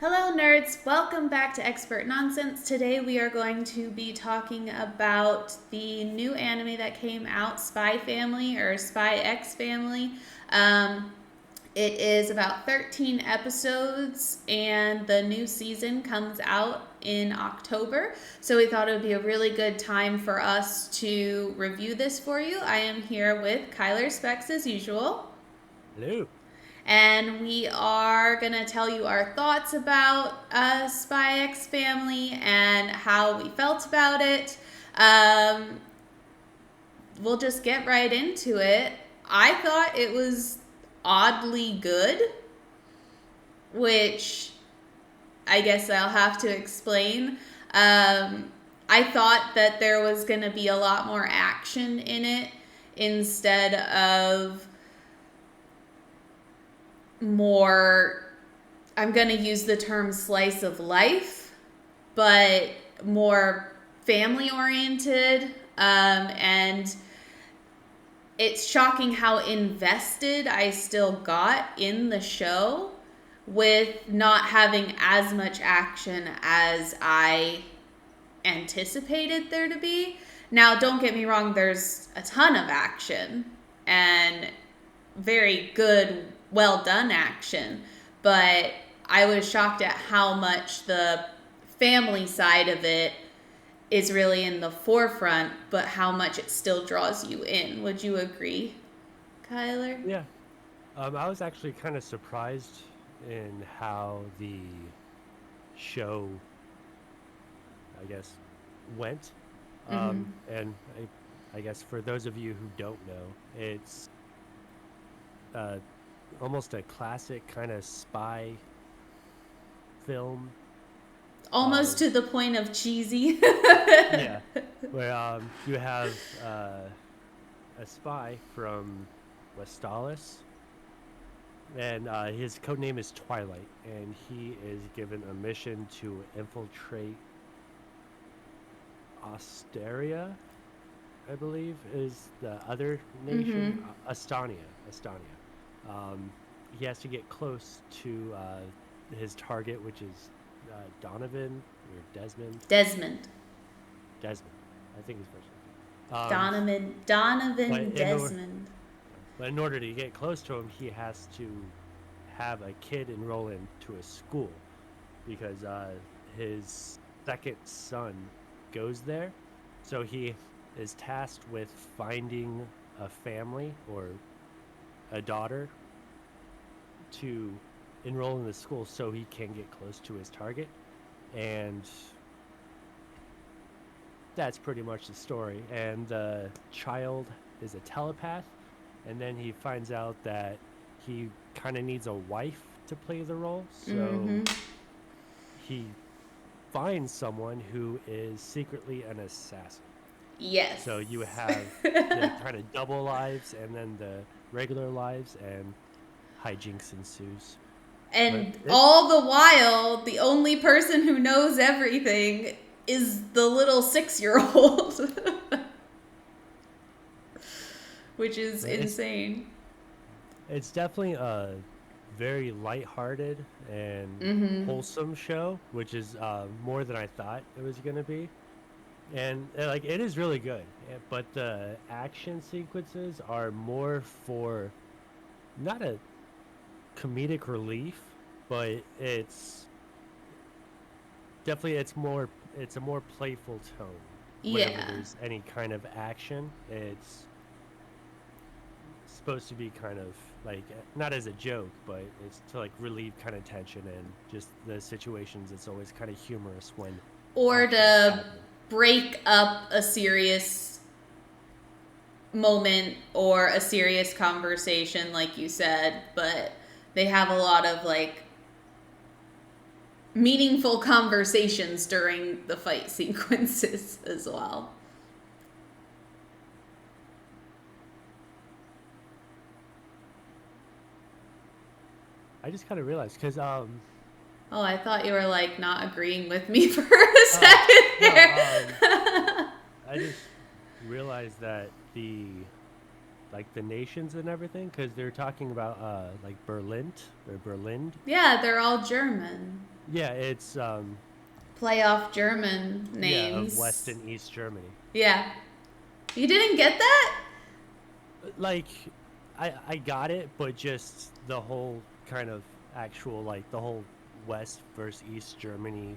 Hello, nerds. Welcome back to Expert Nonsense. Today we are going to be talking about the new anime that came out, Spy Family or Spy X Family. Um, it is about 13 episodes, and the new season comes out in October. So we thought it would be a really good time for us to review this for you. I am here with Kyler Specs as usual. Hello. And we are going to tell you our thoughts about Spy X Family and how we felt about it. Um, we'll just get right into it. I thought it was oddly good, which I guess I'll have to explain. I thought that there was going to be a lot more action in it instead of more, I'm going to use the term slice of life, but more family oriented. And it's shocking how invested I still got in the show with not having as much action as I anticipated there to be. Now, don't get me wrong, there's a ton of action and very good, well done action, but I was shocked at how much the family side of it is really in the forefront, but how much it still draws you in. Would you agree, Kyler? Yeah. I was actually kind of surprised in how the show, I guess, went. Mm-hmm. And I guess for those of you who don't know, it's uh, almost a classic kind of spy film Almost of, to the point of cheesy. yeah, where you have a spy from Westalis, and his code name is Twilight, and he is given a mission to infiltrate Asteria, I believe, is the other nation. Mm-hmm. Astania. Um, he has to get close to his target, which is Donovan or Desmond. Desmond. Desmond, I think his first name. But Donovan in order, Desmond. but in order to get close to him, he has to have a kid enroll into a school because his second son goes there. So he is tasked with finding a family or a daughter to enroll in the school so he can get close to his target. And that's pretty much the story. And the child is a telepath. And then he finds out that he kind of needs a wife to play the role. So Mm-hmm. he finds someone who is secretly an assassin. Yes. So you have the kind of double lives and then the regular lives, and hijinks ensues. But And it's all the while, the only person who knows everything is the little 6 year old, which is but it's insane. it's definitely a very lighthearted and Mm-hmm. wholesome show, which is more than I thought it was gonna be. And like it is really good, but the action sequences are more for not a comedic relief, but it's a more playful tone whenever Yeah. there's any kind of action. It's supposed to be kind of like not as a joke, but it's to like relieve kind of tension and just the situations. It's always kind of humorous when Or action's to happening. break up a serious moment or a serious conversation, like you said, but they have a lot of like meaningful conversations during the fight sequences as well. I just kind of realized because Oh, I thought you were like not agreeing with me for a oh second no there. I just realized that the like the nations and everything because they're talking about like Berlin or Berlin. Yeah, they're all German. Yeah, it's Playoff German yeah, of names. West and East Germany. Yeah. You didn't get that? Like, I got it, but just the whole kind of actual like the whole West versus East Germany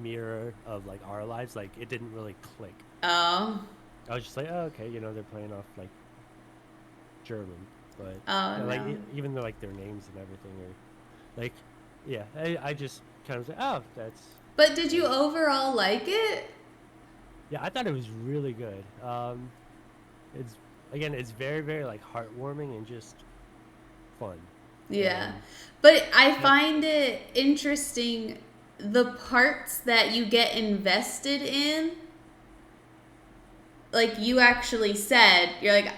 mirror of like our lives, like it didn't really click. Oh. I was just like, oh, okay, they're playing off like German, but Oh yeah, like no. even though like their names and everything are like, yeah, I just kind of was like, oh, that's But did you like, overall like it? yeah, I thought it was really good. It's again, it's very very like heartwarming and just fun, Yeah. and But I that find it interesting the parts that you get invested in. Like you actually said, you're like,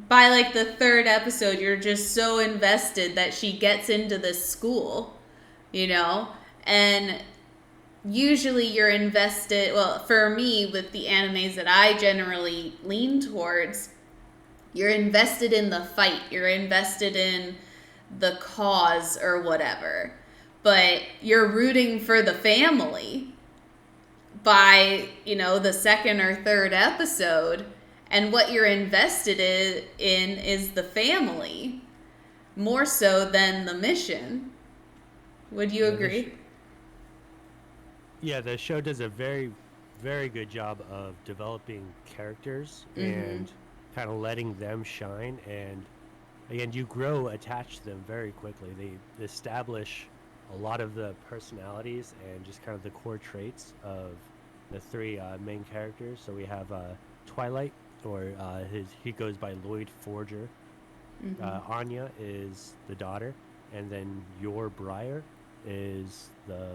by like the third episode, you're just so invested that she gets into this school, you know? And usually you're invested, well, for me, with the animes that I generally lean towards, you're invested in the fight, you're invested in the cause or whatever. But you're rooting for the family by, the second or third episode. And what you're invested in is the family more so than the mission. Would you yeah, agree? the show does a very very good job of developing characters Mm-hmm. and kind of letting them shine, and again, you grow attached to them very quickly. They establish a lot of the personalities and just kind of the core traits of the three main characters. So we have Twilight, or he goes by Lloyd Forger. Mm-hmm. Anya is the daughter, and then Your Briar is the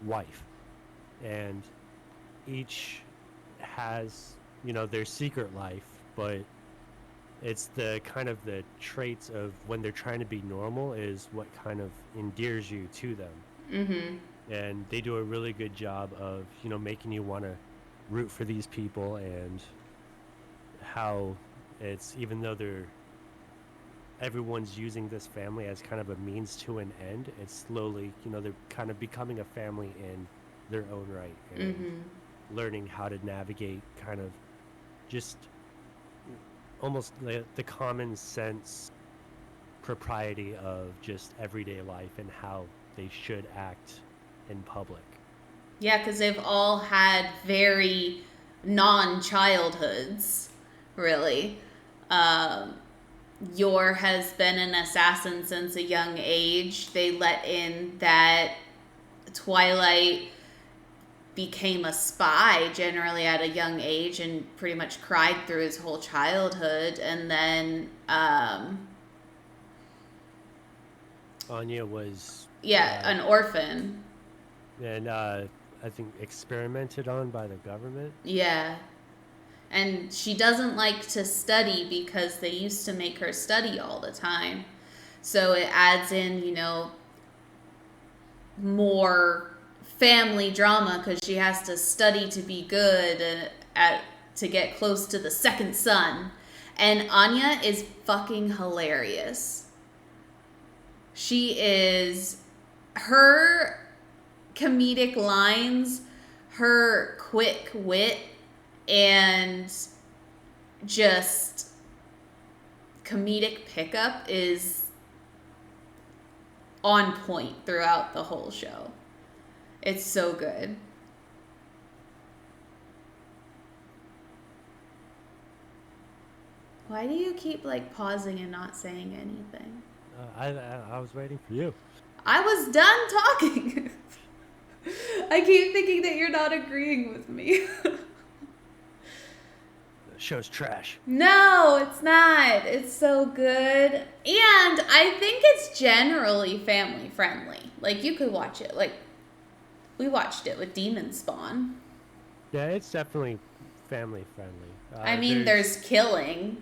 wife, and each has their secret life, but it's the kind of the traits of when they're trying to be normal is what kind of endears you to them, Mm-hmm. and they do a really good job of making you want to root for these people, and how it's, even though everyone's using this family as kind of a means to an end, it's slowly they're kind of becoming a family in their own right, and Mm-hmm. learning how to navigate kind of just almost the common sense propriety of just everyday life and how they should act in public. Yeah, because they've all had very non childhoods, really. Um, Yor has been an assassin since a young age. They let in that Twilight became a spy generally at a young age and pretty much cried through his whole childhood. And then, Anya was, yeah, uh, an orphan. and I think experimented on by the government. Yeah. And she doesn't like to study because they used to make her study all the time. So it adds in, more family drama because she has to study to be good to get close to the second son. And Anya is fucking hilarious. She is her comedic lines, her quick wit, and just comedic pickup is on point throughout the whole show. It's so good. Why do you keep like pausing and not saying anything? I was waiting for you. I was done talking. I keep thinking that you're not agreeing with me. The show's trash. No, it's not. It's so good. And I think it's generally family friendly. Like, you could watch it. Like, we watched it with Demon Spawn. Yeah, it's definitely family friendly. I mean, there's killing.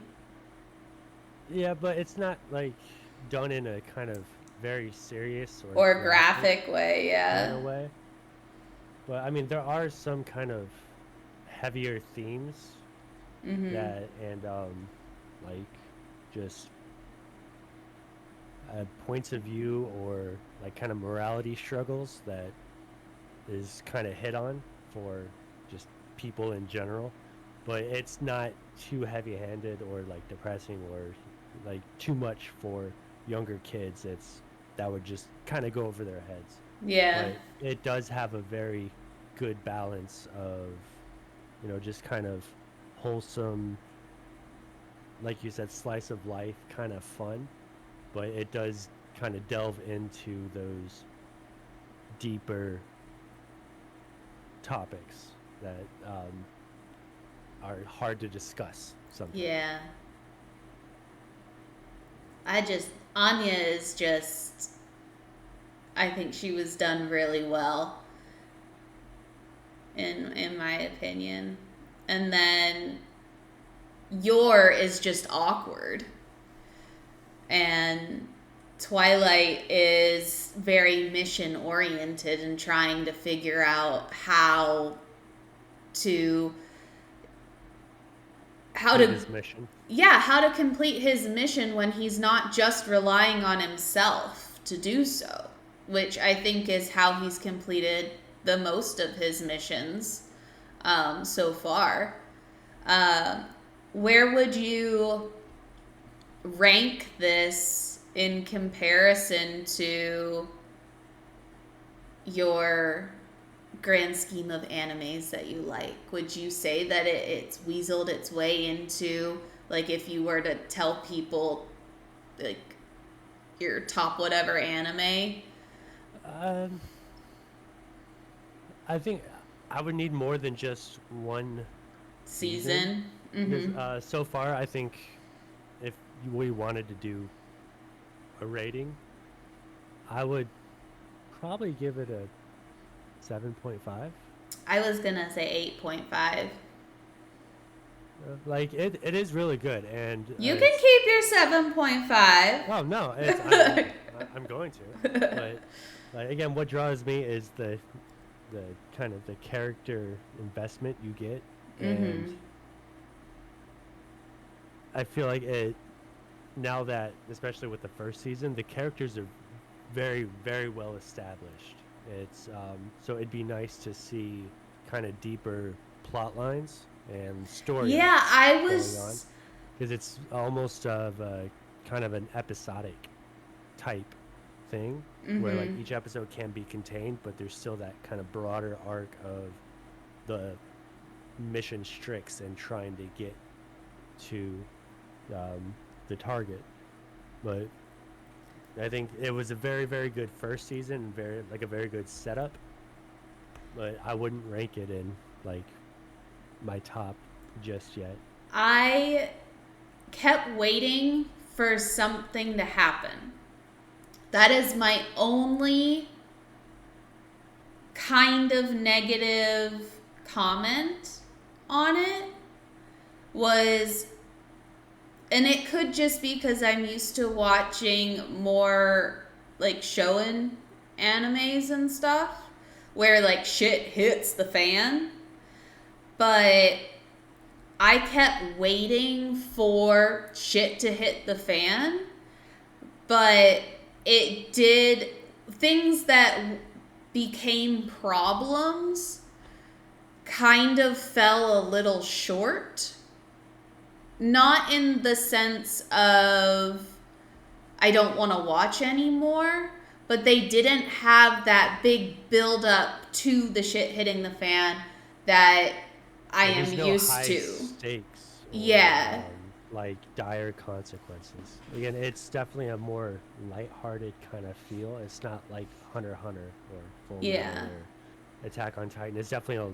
Yeah, but it's not like done in a kind of very serious or Or graphic graphic way, kind yeah. of way. But I mean, there are some kind of heavier themes Mm-hmm. that, and like just points of view or like kind of morality struggles that is kind of hit on for just people in general, but it's not too heavy-handed or like depressing or like too much for younger kids. It's that would just kind of go over their heads. Yeah. But it does have a very good balance of, just kind of wholesome, like you said, slice of life kind of fun, but it does kind of delve into those deeper topics that are hard to discuss sometimes. Yeah. Anya is just, I think she was done really well, in my opinion. And then Yor is just awkward. And Twilight is very mission oriented and trying to figure out to His mission. yeah, how to complete his mission when he's not just relying on himself to do so, which I think is how he's completed the most of his missions so far. Where would you rank this in comparison to your grand scheme of animes that you like? Would you say that it's weaseled its way into, like, if you were to tell people, like, your top whatever anime? I think I would need more than just one Season? Mm-hmm. So far, I think if we wanted to do a rating, I would probably give it a 7.5. I was gonna say 8.5. Like it is really good, and You can keep your 7.5. oh no, I'm going to. But like, again, what draws me is the kind of the character investment you get, and I feel like it now that, especially with the first season, the characters are very, very well established. It's so it'd be nice to see kind of deeper plot lines and story. Yeah, I was, because it's almost of a kind of an episodic type thing where like each episode can be contained, but there's still that kind of broader arc of the mission Strix and trying to get to the target. But I think it was a very, very good first season and a very good setup, but I wouldn't rank it in like my top just yet. I kept waiting for something to happen. That is my only kind of negative comment on it, was, and it could just be because I'm used to watching more like shonen animes and stuff where like shit hits the fan. But I kept waiting for shit to hit the fan. But it did, things that became problems kind of fell a little short. Not in the sense of I don't want to watch anymore, but they didn't have that big build up to the shit hitting the fan that I am used high to. Stakes. Yeah. Like dire consequences. Again, it's definitely a more lighthearted kind of feel. It's not like Hunter x Hunter or Full Metal or Attack on Titan. It's definitely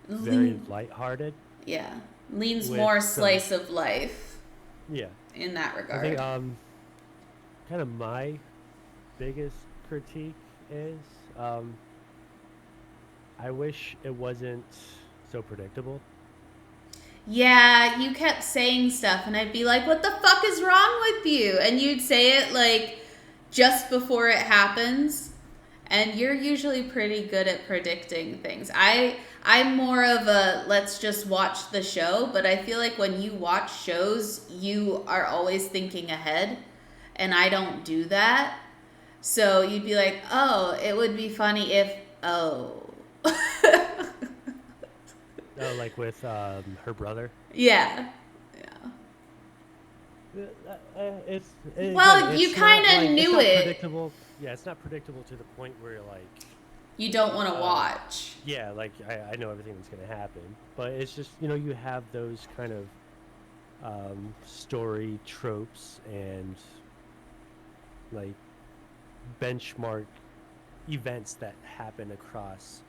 a very lighthearted. Yeah. Leans more slice of life. Yeah. In that regard. I think kind of my biggest critique is I wish it wasn't so predictable. Yeah, you kept saying stuff and I'd be like, what the fuck is wrong with you? And you'd say it like just before it happens. And you're usually pretty good at predicting things. I'm more of a let's just watch the show, but I feel like when you watch shows, you are always thinking ahead, and I don't do that. So you'd be like, oh, it would be funny if, oh. Oh, like with her brother. Yeah. Yeah. It's again, Well, you it's not kind like of it's knew not it. predictable. Yeah, it's not predictable to the point where like, You don't want to uh, watch. yeah, like I know everything that's gonna happen. But it's just you have those kind of story tropes and like benchmark events that happen across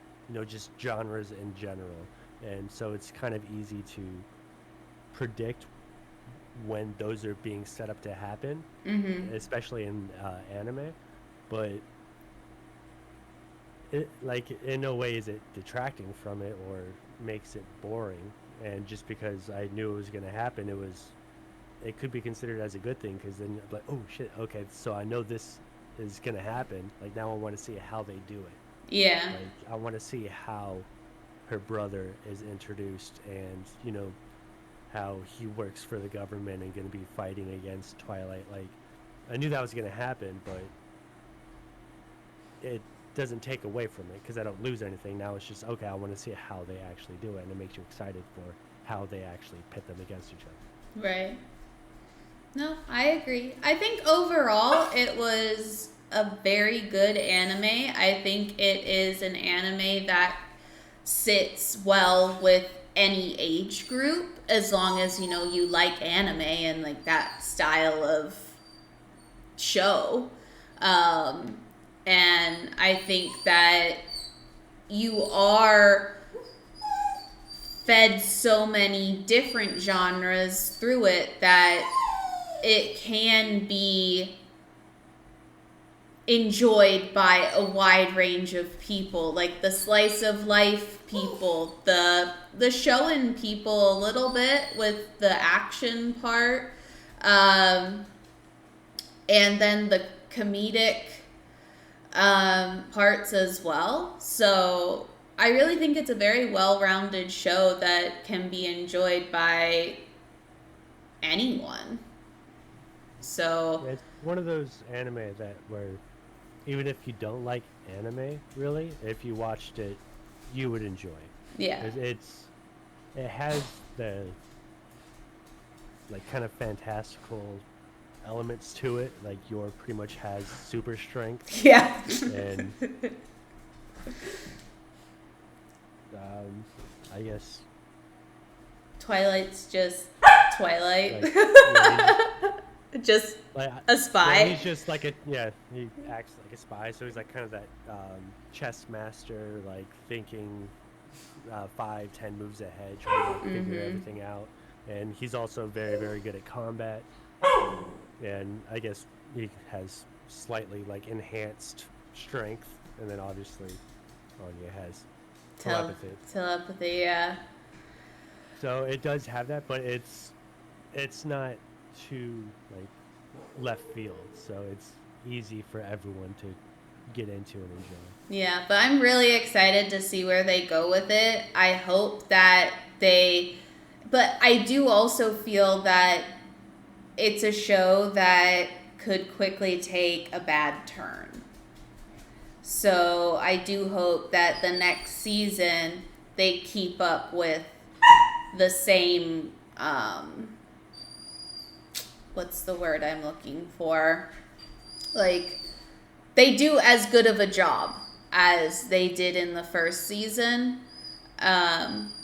just genres in general, and so it's kind of easy to predict when those are being set up to happen, Mm-hmm. especially in anime. But it, like, in no way is it detracting from it or makes it boring. And just because I knew it was going to happen, it could be considered as a good thing, because then you're like, oh shit, okay, so I know this is going to happen. Like, now I want to see how they do it. Yeah. Like, I want to see how her brother is introduced, and how he works for the government and going to be fighting against Twilight. Like, I knew that was going to happen, but it doesn't take away from it because I don't lose anything. Now it's just, okay, I want to see how they actually do it, and it makes you excited for how they actually pit them against each other. Right. No, I agree. I think overall it was a very good anime. I think it is an anime that sits well with any age group, as long as you like anime and like that style of show. Um, and I think that you are fed so many different genres through it that it can be enjoyed by a wide range of people, like the slice of life people, the shonen people a little bit with the action part, um, and then the comedic parts as well. So I really think it's a very well-rounded show that can be enjoyed by anyone. So It's one of those anime that where even if you don't like anime, really, if you watched it, you would enjoy. yeah. It has the like kind of fantastical elements to it. Like, Yor pretty much has super strength, Yeah. and I guess Twilight's just Twilight. like yeah, Just like a yeah, spy. he's just like he acts like a spy, so he's like kind of that chess master, like thinking 5-10 moves ahead, trying to like, figure everything out. And he's also very, very good at combat, and I guess he has slightly like enhanced strength, and then obviously Anya has Telepathy, yeah. so it does have that, but it's not too like left field, so it's easy for everyone to get into and enjoy. Yeah, but I'm really excited to see where they go with it. I hope that but I do also feel that it's a show that could quickly take a bad turn. So I do hope that the next season they keep up with the same, what's the word I'm looking for? Like, they do as good of a job as they did in the first season.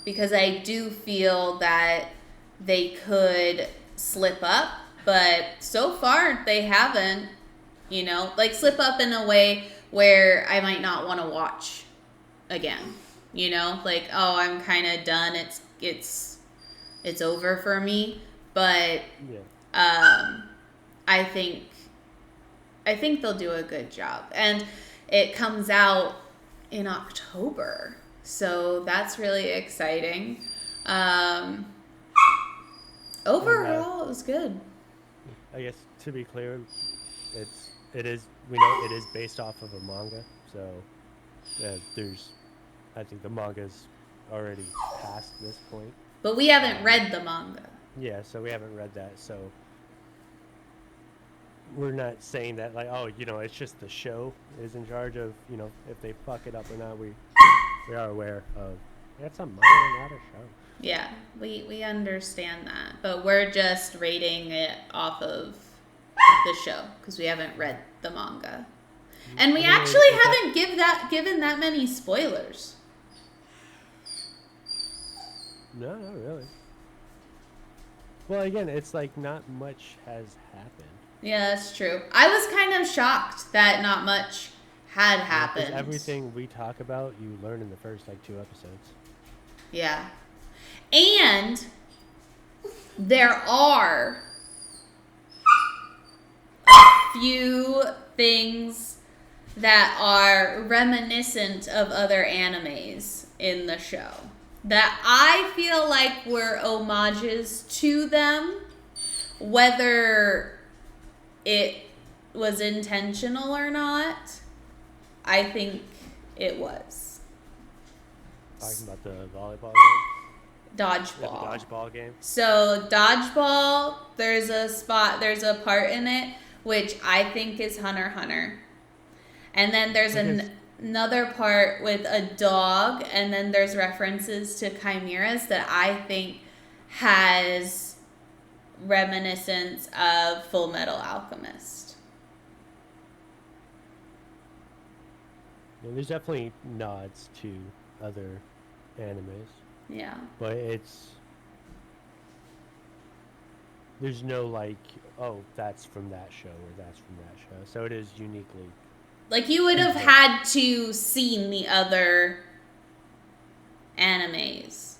Because I do feel that they could slip up, but so far they haven't, like slip up in a way where I might not want to watch again. Like, oh, I'm kind of done. It's over for me. But Yeah. I think they'll do a good job, and it comes out in October, so that's really exciting. Overall, it was good. I guess to be clear, we know it is based off of a manga, so I think the manga's already past this point. But we haven't read the manga. Yeah, so we haven't read that, so we're not saying that like, oh, it's just the show is in charge of, if they fuck it up or not. We are aware of it's a minor, not a show. Yeah, we understand that, but we're just rating it off of the show because we haven't read the manga, and we actually haven't given that many spoilers. No, not really. Well, again, it's like not much has happened. Yeah, that's true. I was kind of shocked that not much had happened. Because everything we talk about, you learn in the first 2 episodes. Yeah. And there are a few things that are reminiscent of other animes in the show that I feel like were homages to them, whether it was intentional or not. I think it was. Talking about the volleyball game? Dodgeball. Yeah, the dodgeball game. So dodgeball, there's a part in it which I think is Hunter x Hunter. And then there's another part with a dog, and then there's references to chimeras that I think has reminiscence of Full Metal Alchemist. Yeah, there's definitely nods to other animes. Yeah. But there's no that's from that show or that's from that show. So it is uniquely. Like you would have had to seen the other animes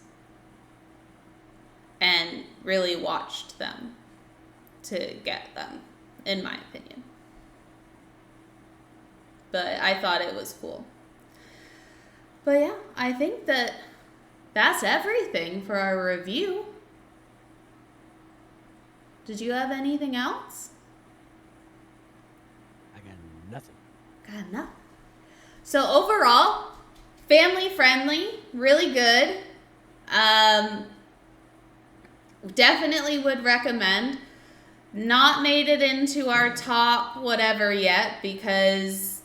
and really watched them to get them, in my opinion. But I thought it was cool. But yeah, I think that's everything for our review. Did you have anything else? I got nothing. Got nothing. So overall, family friendly, really good. Definitely would recommend. Not made it into our top whatever yet because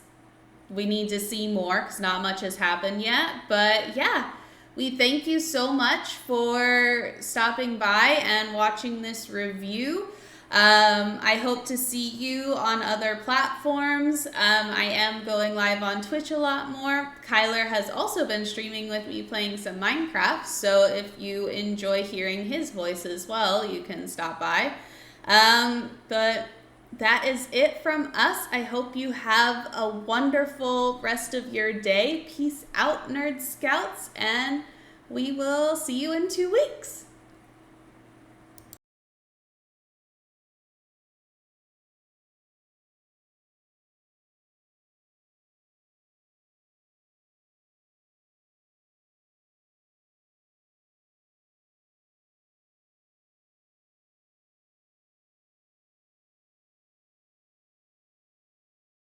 we need to see more because not much has happened yet. But yeah, we thank you so much for stopping by and watching this review. I hope to see you on other platforms. I am going live on Twitch a lot more. Kylar has also been streaming with me playing some Minecraft, so if you enjoy hearing his voice as well, you can stop by. But that is it from us. I hope you have a wonderful rest of your day. Peace out, Nerd Scouts, and we will see you in 2 weeks.